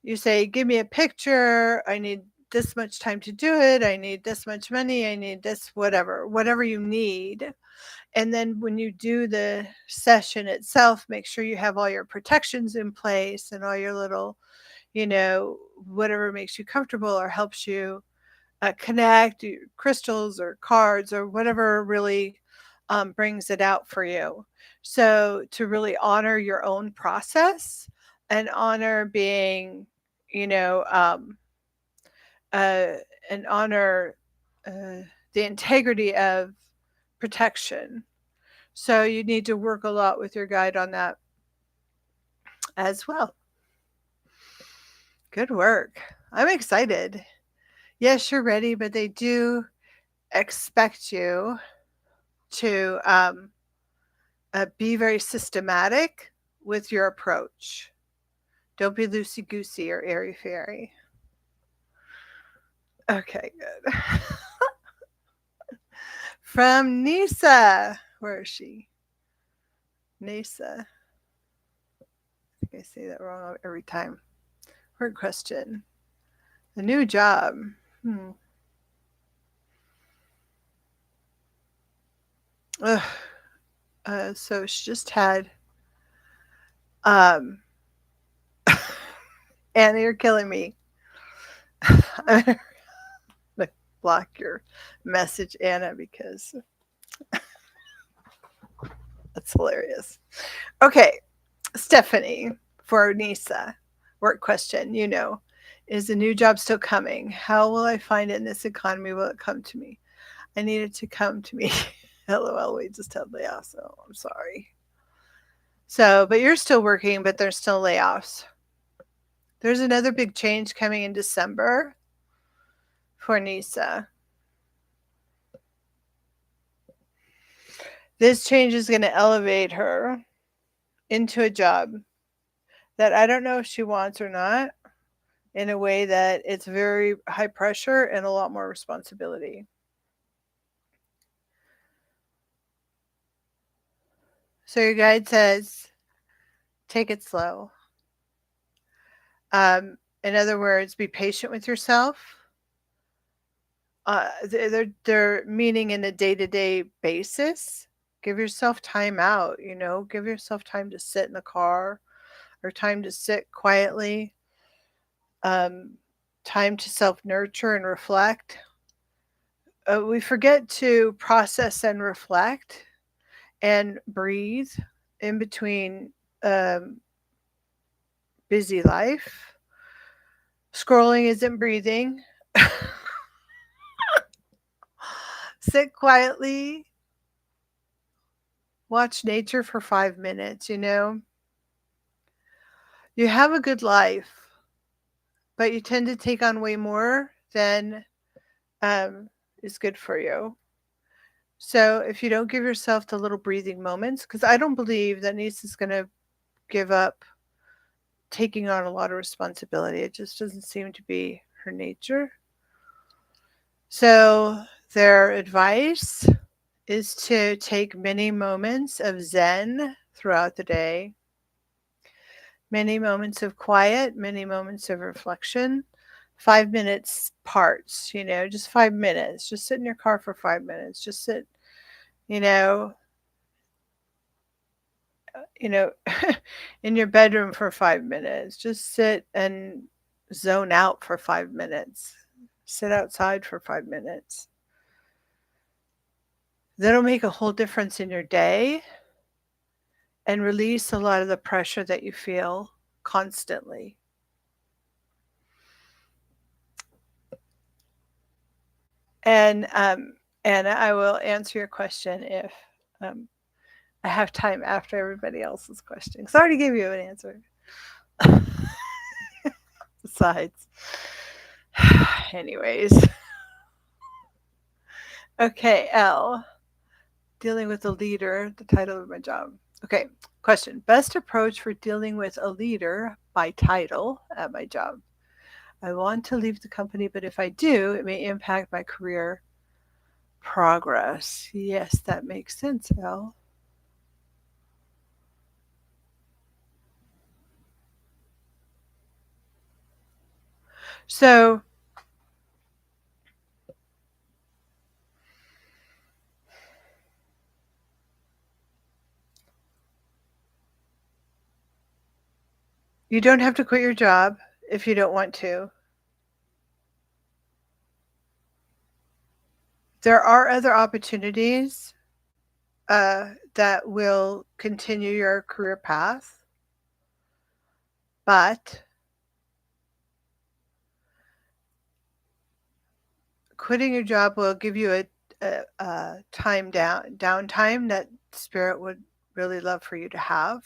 A: you say, give me a picture. I need this much time to do it. I need this much money. I need this, whatever you need. And then when you do the session itself, make sure you have all your protections in place and all your little, whatever makes you comfortable or helps you connect, crystals or cards or whatever really brings it out for you. So to really honor your own process and honor being, you know, um, uh, and honor uh, the integrity of protection. So you need to work a lot with your guide on that as well. Good work. I'm excited. Yes, you're ready, but they do expect you to be very systematic with your approach. Don't be loosey goosey or airy fairy. Okay, good. From Nisa. Where is she? Nisa. I think I say that wrong every time. Word question. A new job. Hmm. Ugh. So she just had um Anna, you're killing me. I'm gonna block your message, Anna, because that's hilarious. Okay, Stephanie, for Nisa. Work question, is the new job still coming? How will I find it in this economy? Will it come to me? I need it to come to me. LOL, we just had layoffs, so I'm sorry. So, but you're still working, but there's still layoffs. There's another big change coming in December for Nisa. This change is going to elevate her into a job that I don't know if she wants or not, in a way that it's very high pressure and a lot more responsibility. So your guide says, take it slow. In other words, be patient with yourself. They're meaning in a day-to-day basis. Give yourself time out, give yourself time to sit in the car or time to sit quietly, um, time to self-nurture and reflect. We forget to process and reflect and breathe in between um, busy life. Scrolling isn't breathing. Sit quietly, watch nature for 5 minutes, You have a good life, but you tend to take on way more than is good for you. So if you don't give yourself the little breathing moments, because I don't believe that niece is going to give up taking on a lot of responsibility. It just doesn't seem to be her nature. So their advice is to take many moments of Zen throughout the day, many moments of quiet, many moments of reflection, 5 minutes parts, just 5 minutes. Just sit in your car for 5 minutes. Just sit, you know, you know, in your bedroom for 5 minutes. Just sit and zone out for 5 minutes. Sit outside for 5 minutes. That'll make a whole difference in your day. and release a lot of the pressure that you feel constantly. And I will answer your question if um, I have time after everybody else's question. Because I already gave you an answer. Besides, anyways, okay, L. Dealing with a leader, the title of my job. Okay, question. Best approach for dealing with a leader by title at my job. I want to leave the company, but if I do, it may impact my career progress. Yes, that makes sense, Al. So, you don't have to quit your job if you don't want to. There are other opportunities that will continue your career path, but quitting your job will give you a downtime that spirit would really love for you to have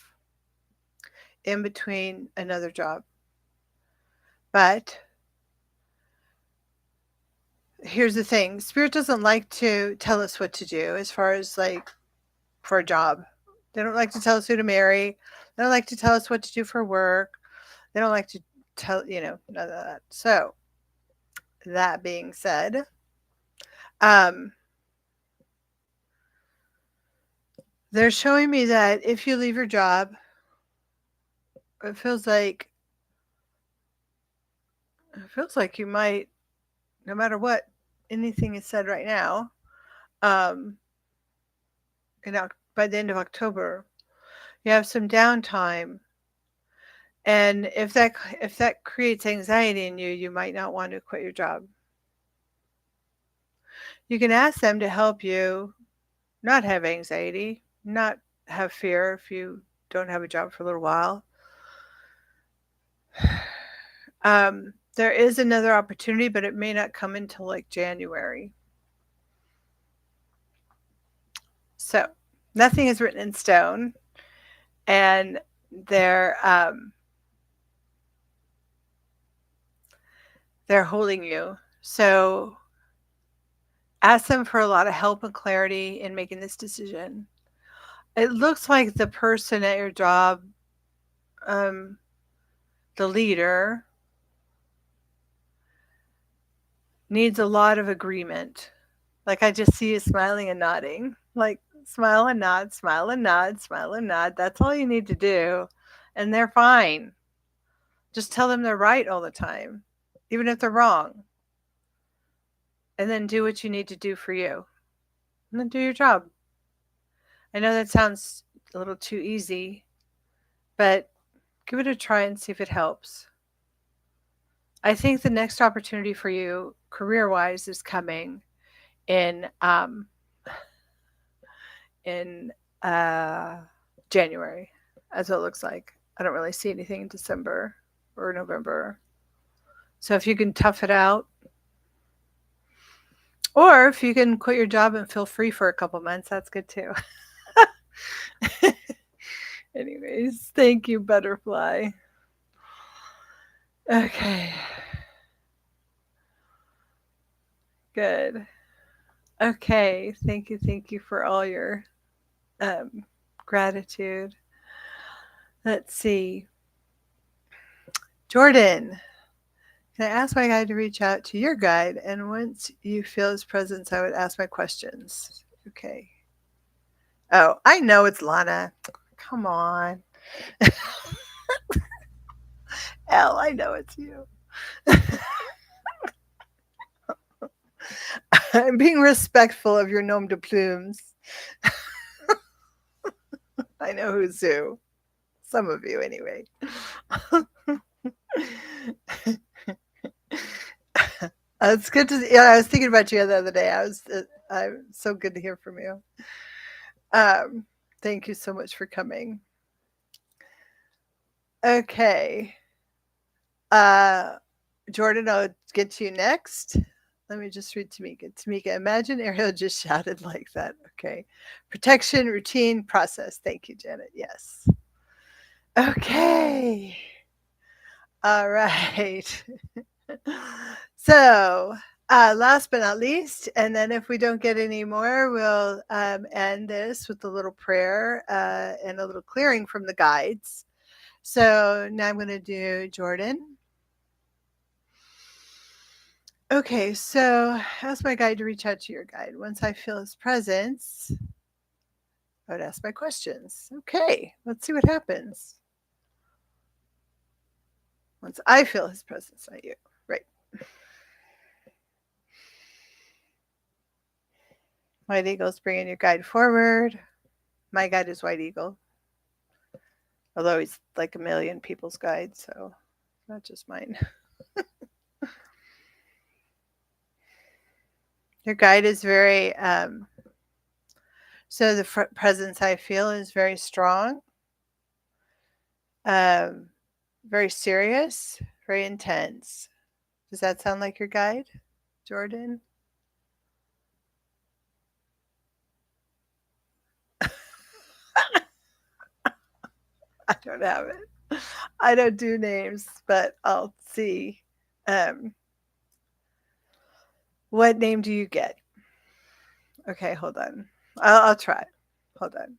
A: in between another job. But here's the thing, spirit doesn't like to tell us what to do as far as like for a job. They don't like to tell us who to marry. They don't like to tell us what to do for work. They don't like to tell, none of that. So that being said, um, they're showing me that if you leave your job, it feels like you might, no matter what anything is said right now, um, by the end of October, you have some downtime, and if that creates anxiety in you, you might not want to quit your job. You can ask them to help you not have anxiety, not have fear if you don't have a job for a little while. There is another opportunity, but it may not come until like January. So nothing is written in stone, and they're holding you. So ask them for a lot of help and clarity in making this decision. It looks like the person at your job, the leader, needs a lot of agreement. Like I just see you smiling and nodding. Like smile and nod, smile and nod, smile and nod. That's all you need to do. And they're fine. Just tell them they're right all the time, even if they're wrong. And then do what you need to do for you. And then do your job. I know that sounds a little too easy, but give it a try and see if it helps. I think the next opportunity for you, career wise, is coming in in January, as it looks like. I don't really see anything in December or November. So if you can tough it out, or if you can quit your job and feel free for a couple months, that's good too. Anyways, thank you, butterfly. Okay. Good. Okay. Thank you for all your gratitude. Let's see. Jordan, can I ask my guide to reach out to your guide? And once you feel his presence, I would ask my questions. Okay. Oh, I know it's Lana. Come on. Elle, I know it's you. I'm being respectful of your nom de plumes. I know who's who. Some of you, anyway. It's good to. Yeah, I was thinking about you the other day. I'm so good to hear from you. Thank you so much for coming. Okay. Jordan, I'll get to you next. Let me just read Tamika. Tamika, imagine Ariel just shouted like that. Okay. Protection, routine, process. Thank you, Janet. Yes. Okay. All right. So, last but not least, and then if we don't get any more, we'll end this with a little prayer and a little clearing from the guides. So now I'm going to do Jordan. Okay, so ask my guide to reach out to your guide. Once I feel his presence, I would ask my questions. Okay, let's see what happens. Once I feel his presence, not you. Right. White Eagle's bringing your guide forward. My guide is White Eagle. Although he's like a million people's guide, so not just mine. Your guide is very, so the presence I feel is very strong, very serious, very intense. Does that sound like your guide, Jordan? I don't have it. I don't do names, but I'll see. What name do you get? Okay, hold on. I'll try. Hold on.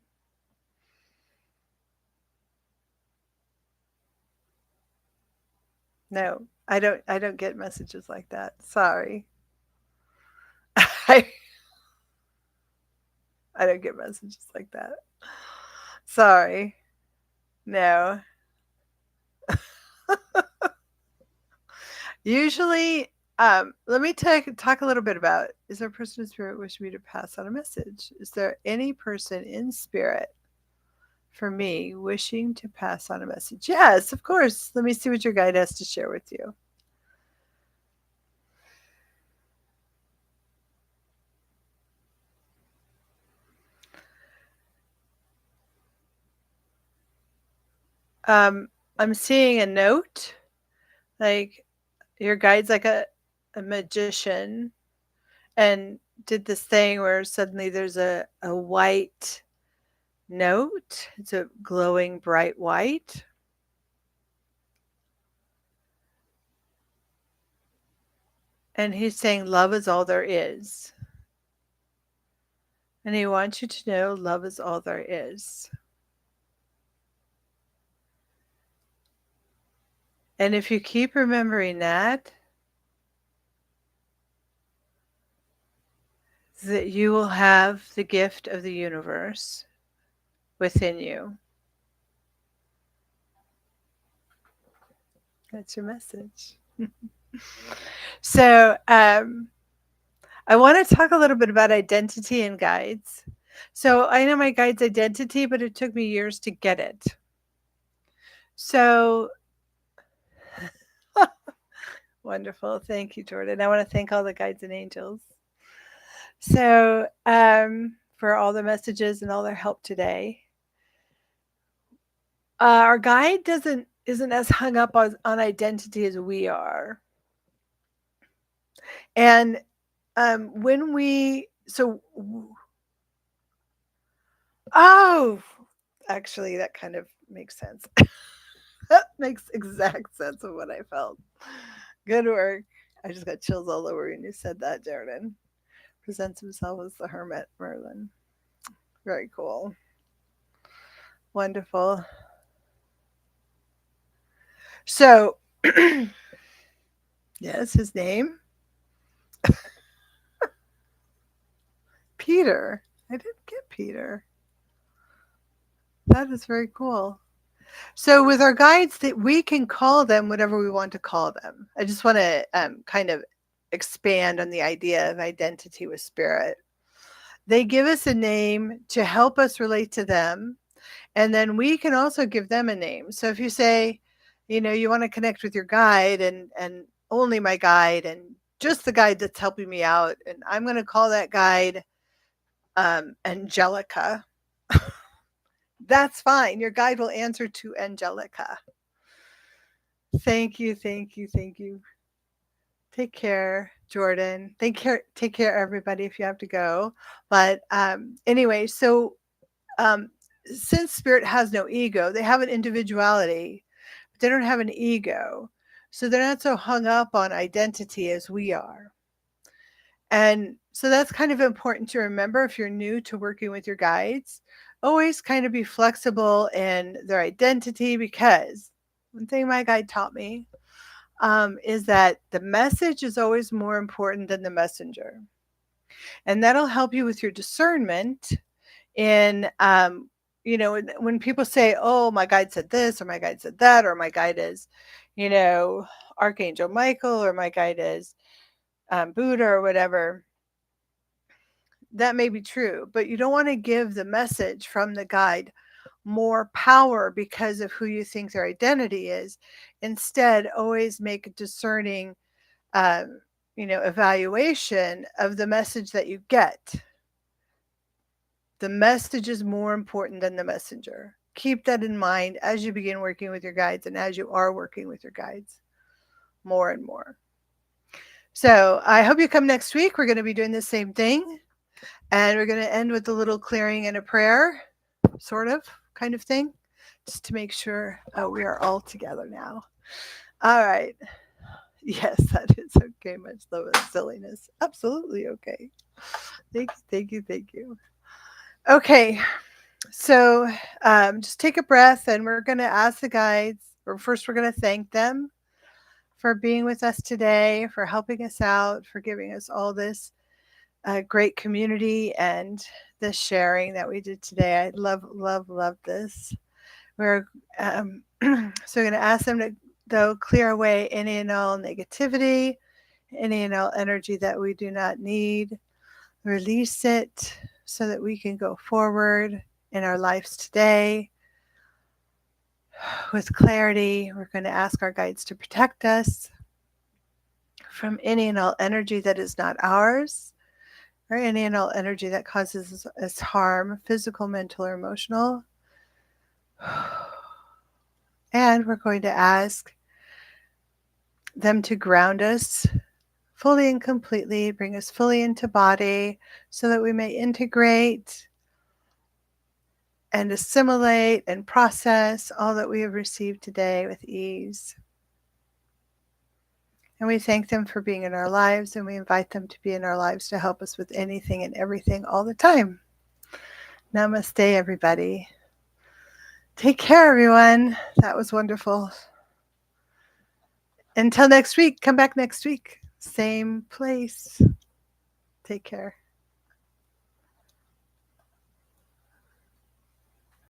A: No, I don't get messages like that. Sorry. I I don't get messages like that. Sorry. No. Usually, let me talk a little bit about, is there a person in spirit wishing me to pass on a message? Is there any person in spirit for me wishing to pass on a message? Yes, of course. Let me see what your guide has to share with you. I'm seeing a note, like your guide's like a magician and did this thing where suddenly there's a white note. It's a glowing bright white. And he's saying love is all there is. And he wants you to know love is all there is. And if you keep remembering that you will have the gift of the universe within you. That's your message. So, I want to talk a little bit about identity and guides. So, I know my guide's identity, but it took me years to get it. So, wonderful. Thank you, Jordan. I want to thank all the guides and angels. So, for all the messages and all their help today. Our guide isn't as hung up on identity as we are. And when we actually that kind of makes sense. That makes exact sense of what I felt. Good work. I just got chills all over when you said that, Jordan. Presents himself as the hermit Merlin. Very cool. Wonderful. So, yes, his name? Peter. I didn't get Peter. That is very cool. So with our guides, that we can call them whatever we want to call them. I just want to kind of expand on the idea of identity with spirit. They give us a name to help us relate to them, and then we can also give them a name. So if you say, you want to connect with your guide and only my guide and just the guide that's helping me out, and I'm going to call that guide Angelica. That's fine. Your guide will answer to Angelica. Thank you, thank you, thank you. Take care, Jordan. Take care, everybody, if you have to go. But anyway, so um, since spirit has no ego, they have an individuality, but they don't have an ego. So they're not so hung up on identity as we are. And so that's kind of important to remember if you're new to working with your guides. Always kind of be flexible in their identity, because one thing my guide taught me is that the message is always more important than the messenger. And that'll help you with your discernment in, when people say, oh, my guide said this, or my guide said that, or my guide is, Archangel Michael, or my guide is Buddha, or whatever. That may be true, but you don't want to give the message from the guide more power because of who you think their identity is. Instead, always make a discerning, evaluation of the message that you get. The message is more important than the messenger. Keep that in mind as you begin working with your guides, and as you are working with your guides more and more. So I hope you come next week. We're going to be doing the same thing. And we're going to end with a little clearing and a prayer, sort of, kind of thing, just to make sure we are all together now. All right. Yes, that is okay. Much love and silliness. Absolutely okay. Thank you, thank you, thank you. Okay. So just take a breath, and we're going to ask the guides, or first we're going to thank them for being with us today, for helping us out, for giving us all this great community and the sharing that we did today. I love, love, love this. We're so we're going to ask them to, though, clear away any and all negativity, any and all energy that we do not need. Release it so that we can go forward in our lives today with clarity. We're going to ask our guides to protect us from any and all energy that is not ours, or any and all energy that causes us harm, physical, mental, or emotional. And we're going to ask them to ground us fully and completely, bring us fully into body, so that we may integrate and assimilate and process all that we have received today with ease. And we thank them for being in our lives, and we invite them to be in our lives to help us with anything and everything all the time. Namaste, everybody. Take care, everyone. That was wonderful. Until next week, come back next week. Same place. Take care.